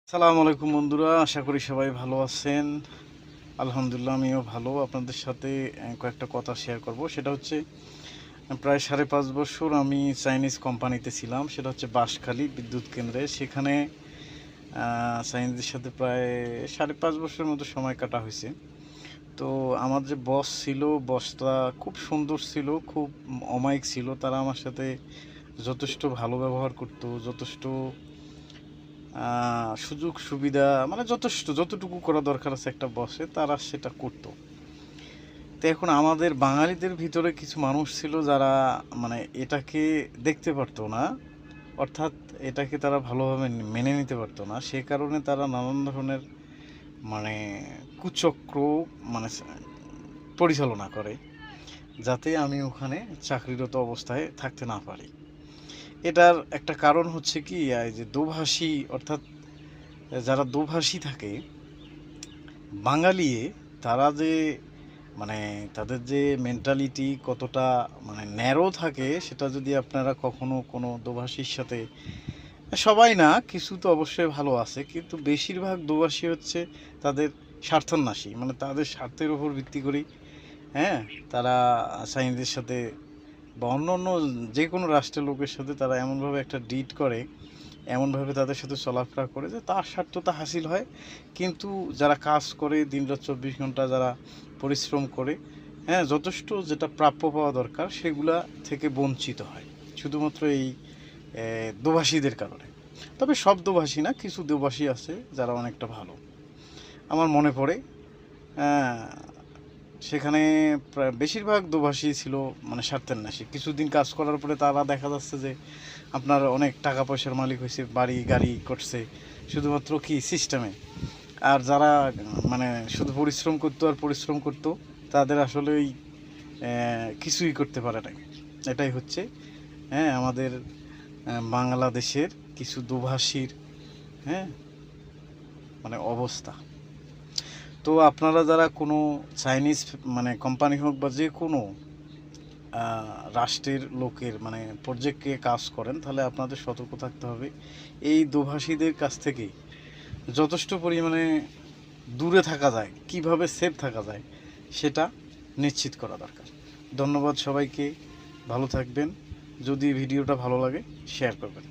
আসসালামু আলাইকুম বন্ধুরা, আশা করি সবাই ভালো আছেন। আলহামদুলিল্লাহ আমিও ভালো। আপনাদের সাথে কয়েকটা কথা শেয়ার করব। সেটা হচ্ছে প্রায় 5.5 বছর আমি চাইনিজ কোম্পানিতে ছিলাম। সেটা হচ্ছে বাঁশখালী বিদ্যুৎ কেন্দ্রে। সেখানে চাইনিজদের সাথে প্রায় 5.5 বছরের মতো সময় কাটা হয়েছে। তো আমার যে বস ছিল, বসটা খুব সুন্দর ছিল, খুব অমায়িক ছিল। তারা আমার সাথে যথেষ্ট ভালো ব্যবহার করতো, যথেষ্ট সুযোগ সুবিধা মানে যতটুকু করা দরকার আছে একটা বসে, তারা সেটা করতো। তো এখন আমাদের বাঙালিদের ভিতরে কিছু মানুষ ছিল যারা মানে এটাকে দেখতে পারতো না, অর্থাৎ এটাকে তারা ভালোভাবে মেনে নিতে পারতো না। সে কারণে তারা নানান ধরনের মানে কুচক্র মানে পরিচালনা করে, যাতে আমি ওখানে চাকরিরত অবস্থায় থাকতে না পারি। এটার একটা কারণ হচ্ছে কি, এই যে দোভাষী, অর্থাৎ যারা দোভাষী থাকে বাঙালি, তারা যে মানে তাদের যে মেন্টালিটি কতটা মানে ন্যারো থাকে, সেটা যদি আপনারা কখনো কোনো দোভাষীর সাথে, সবাই না, কিছু তো অবশ্যই ভালো আছে, কিন্তু বেশিরভাগ দোভাষী হচ্ছে তাদের স্বার্থান্বেষী, মানে তাদের স্বার্থের উপর ভিত্তি করেই হ্যাঁ তারা চাইনিজদের সাথে বা অন্য অন্য যে কোনো রাষ্ট্রের লোকের সাথে তারা এমনভাবে একটা ডিট করে, এমনভাবে তাদের সাথে চলাফেরা করে যে তার স্বার্থতা হাসিল হয়, কিন্তু যারা কাজ করে দিনরাত 24 ঘন্টা, যারা পরিশ্রম করে যথেষ্ট যেটা প্রাপ্য পাওয়া দরকার সেগুলা থেকে বঞ্চিত হয় শুধুমাত্র এই দোভাষীদের কারণে। তবে সব দোভাষী না, কিছু দোভাষী আছে যারা অনেকটা ভালো। আমার মনে পড়ে সেখানে প্রায় বেশিরভাগ দোভাষী ছিল মানে স্বার্থান্বেষী। কিছুদিন কাজ করার পরে তারা দেখা যাচ্ছে যে আপনার অনেক টাকা পয়সার মালিক হয়েছে, বাড়ি গাড়ি করছে, শুধুমাত্র কি সিস্টেমে। আর যারা মানে শুধু পরিশ্রম করতো আর পরিশ্রম করতো, তাদের আসলে ওই কিছুই করতে পারে না। এটাই হচ্ছে আমাদের বাংলাদেশের কিছু দোভাষীর মানে অবস্থা। তো আপনারা যারা কোনো চাইনিজ মানে কোম্পানি হোক বা যে কোনো রাষ্ট্রের লোকের মানে প্রজেক্টে কাজ করেন, তাহলে আপনাদের সতর্ক থাকতে হবে। এই দোভাষীদের কাছ থেকে যথেষ্ট পরিমাণে দূরে থাকা যায়, কিভাবে সেফ থাকা যায় সেটা নিশ্চিত করা দরকার। ধন্যবাদ সবাইকে, ভালো থাকবেন। যদি ভিডিওটা ভালো লাগে শেয়ার করবেন।